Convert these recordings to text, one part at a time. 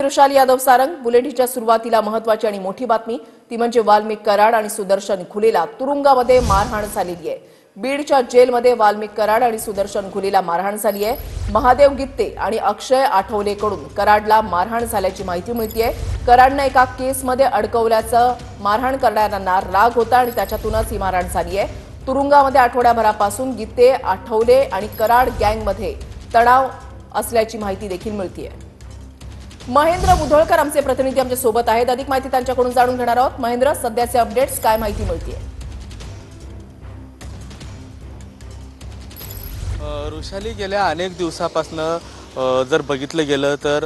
वृषाली यादव सारंग। बुलेटिनच्या सुरुवातीला महत्त्वाची आणि मोठी बातमी ती म्हणजे वाल्मिक कराड आणि सुदर्शन घुलेला तुरुंगामध्ये मारहाण झालेली आहे। बीडच्या जेलमध्ये वाल्मिक कराड आणि सुदर्शन घुलेला मारहाण झाली आहे। महादेव गित्ते आणि अक्षय आठवलेकडून कराडला मारहाण झाल्याची माहिती मिळतेय। कराडने एका केसमध्ये अडकवल्याचं मारहाण करणाऱ्यांना राग होता आणि त्याच्यातूनच ही मारहाण झाली आहे। तुरुंगामध्ये आठवड्याभरापासून गित्ते, आठवले आणि कराड गँगमध्ये तणाव असल्याची माहिती देखील मिळतेय। महेंद्र मुधोळकर आमचे प्रतिनिधी आमच्या सोबत आहेत। अधिक माहिती त्यांच्याकडून जाणून घेणार आहोत। महेंद्र, सध्याचे अपडेट्स काय माहिती मिळतेय? वृषाली, गेल्या अनेक दिवसापासून जर बघितलं गेलं तर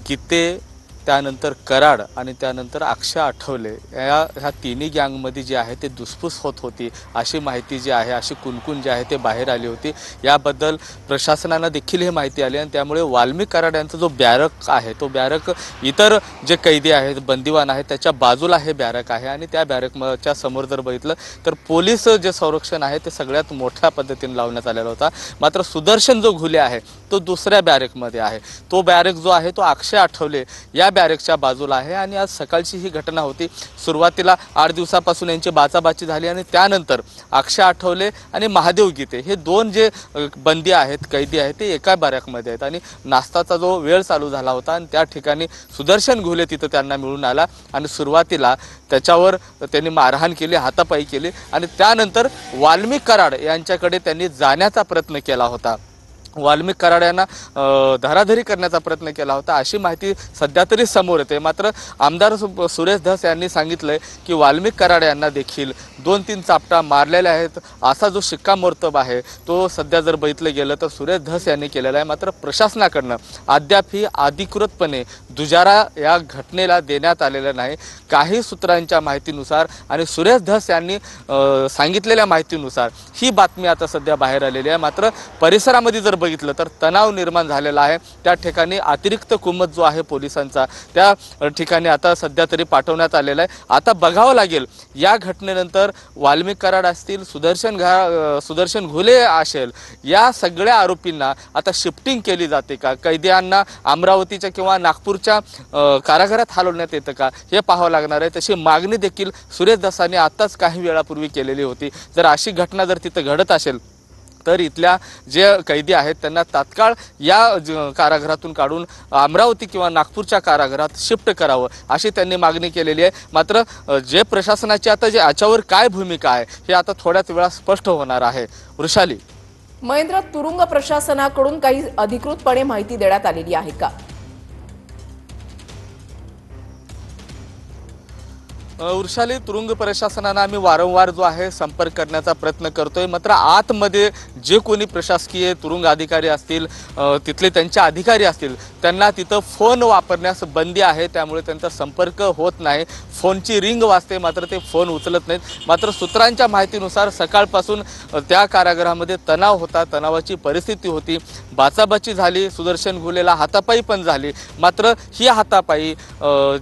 गित्ते, त्यानंतर कराड आणि त्यानंतर अक्षय आठवले ह्या तिन्ही गँगमध्ये जे आहे ते धुसफूस होत होती अशी माहिती जी आहे, अशी कुणकुण जी आहे ते बाहेर आली होती। याबद्दल प्रशासनाला देखील हे माहिती आली आणि त्यामुळे वाल्मिक कराड यांचा जो बॅरक आहे तो बॅरक इतर जे कैदी आहेत, बंदिवान आहेत त्याच्या बाजूला हे बॅरक आहे आणि त्या बॅरकच्या समोर जर बघितलं तर पोलीस जे संरक्षण आहे ते सगळ्यात मोठ्या पद्धतीने लावण्यात आलेला होता। मात्र सुदर्शन जो घुले आहे तो दुसऱ्या बॅरकमध्ये आहे। तो बॅरक जो आहे तो अक्षय आठवले या बॅरकच्या बाजूला आहे आणि आज सकाळची ही घटना होती। सुरुवातीला 8 दिवसापासून यांची बाचाबाची झाली आणि त्यानंतर अक्षय आठवले आणि महादेव गिते हे दोन जे बंदी आहेत, कैदी आहेत ते एका बॅरकमध्ये आहेत आणि नाश्ताचा जो वेळ चालू झाला होता आणि त्या ठिकाणी सुदर्शन घुले तिथं त्यांना मिळून आला आणि सुरुवातीला त्याच्यावर त्यांनी मारहाण केली, हातापाई केली आणि त्यानंतर वाल्मिक कराड यांच्याकडे त्यांनी जाण्याचा प्रयत्न केला होता। वाल्मिक कराड यांना धराधरी करण्याचा प्रयत्न केला होता अशी माहिती सध्या तरी समोर येते। मात्र आमदार सुरेश धस यांनी सांगितलंय की वाल्मिक कराड यांना देखील 2-3 चापटा मारलेल्या आहेत असा जो शिक्कामोर्तब आहे तो सध्या जर बघितलं गेलं तर सुरेश धस यांनी केलेला आहे। मात्र प्रशासनाकडनं अद्याप ही अधिकृतपणे दुजारा या घटनेला देण्यात आलेला नाही। काही सूत्रांच्या माहितीनुसार आणि सुरेश धस यांनी सांगितलेल्या माहितीनुसार ही बातमी आता सध्या बाहेर आलेली आहे। मात्र परिसरामध्ये जर बघितलं तर तणाव निर्माण झालेला आहे। त्या ठिकाणी अतिरिक्त कुमत जो आहे पोलिसांचा त्या ठिकाणी आता सध्या तरी पाठवण्यात आलेला आहे। आता बघावं लागेल या घटनेनंतर वाल्मिक कराड असतील, सुदर्शन घुले असेल, या सगळ्या आरोपींना आता शिफ्टिंग केली जाते का, कैद्यांना अमरावतीच्या किंवा नागपूरच्या कारागृहात हलवण्यात येतं का हे पाहावं लागणार आहे। तशी मागणी देखील सुरेश धसांनी आताच काही वेळापूर्वी केलेली होती। जर अशी घटना जर तिथं घडत असेल तर इथल्या जे कैदी आहेत त्यांना तात्काळ या कारागृहातून काढून अमरावती किंवा नागपूरच्या कारागृहात शिफ्ट करावं अशी त्यांनी मागणी केलेली आहे। मात्र जे प्रशासनाची आता जे याच्यावर काय भूमिका आहे हे आता थोड्याच वेळात स्पष्ट होणार आहे। वृषाली, महेंद्र, तुरुंग प्रशासनाकडून काही अधिकृतपणे माहिती देण्यात आलेली आहे का? वृषाली, तुरुंग प्रशासनाने आम्ही वारंवार जो आहे संपर्क करण्याचा प्रयत्न करतोय। मात्र आतमध्ये जे कोणी प्रशासकीय तुरुंग अधिकारी असतील, तिथले त्यांचे अधिकारी असतील, त्यांना तिथं फोन वापरण्यास बंदी आहे। त्यामुळे त्यांचा संपर्क होत नाही। फोनची रिंग वाजते मात्र ते फोन उचलत नाहीत। मात्र सूत्रांच्या माहितीनुसार सकाळपासून त्या कारागृहामध्ये तणाव होता, तणावाची परिस्थिती होती, बाचाबाची झाली, सुदर्शन घुलेला हातापाई पण झाली। मात्र ही हातापाई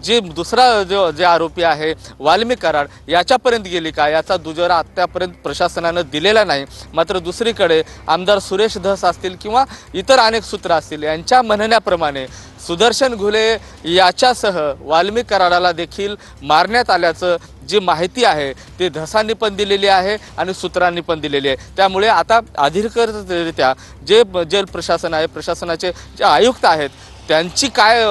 जे दुसरा जे आरोपी आहे वाल्मिक कराड याच्यापर्यंत गेली का याचा दुजोरा आतापर्यंत प्रशासनाने दिलेला नाही। मात्र दुसरीकडे आमदार सुरेश धस असतील किंवा इतर अनेक सूत्र असतील यांच्या म्हणण्याप्रमाणे सुदर्शन घुले याच्यासह वाल्मिक कराडाला देखील मारण्यात आल्याचं जी माहिती आहे ते धसांनी पण दिलेली आहे आणि सूत्रांनी पण दिलेली आहे। त्यामुळे आता अधिकृतरित्या जे जेल प्रशासन आहे, प्रशासनाचे जे आयुक्त आहेत त्यांची काय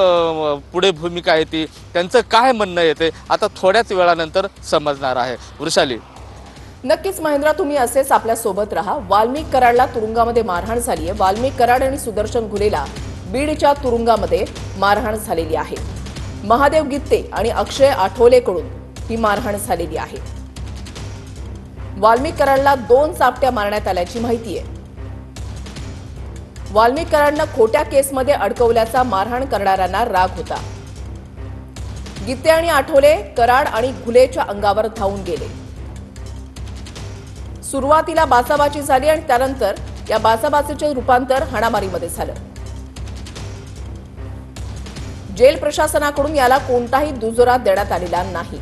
पुढे भूमिका आहे, ती त्यांचं काय म्हणणं येते आता थोड्याच वेळानंतर समजणार आहे। वृषाली, नक्कीच महेंद्र, तुम्ही असेच आपल्या सोबत राहा। वाल्मिक कराडला तुरुंगामध्ये मारहाण झाली आहे। वाल्मिक कराड आणि सुदर्शन घुलेला बीडच्या तुरुंगामध्ये मारहाण झालेली आहे। महादेव गित्ते आणि अक्षय आठवलेकडून ही मारहाण झालेली आहे। वाल्मिक कराडला 2 चापट्या मारण्यात आल्याची माहिती आहे। वाल्मिक कराडनं खोट्या केसमध्ये अडकवल्याचा मारहाण करणाऱ्यांना राग होता। गित्ते आणि आठवले कराड आणि घुलेच्या अंगावर धावून गेले। सुरुवातीला बाचाबाची झाली आणि त्यानंतर या बाचाबाचीचे रूपांतर हाणामारीमध्ये झालं। जेल प्रशासनाकडून याला कोणताही दुजोरा देण्यात आलेला नाही।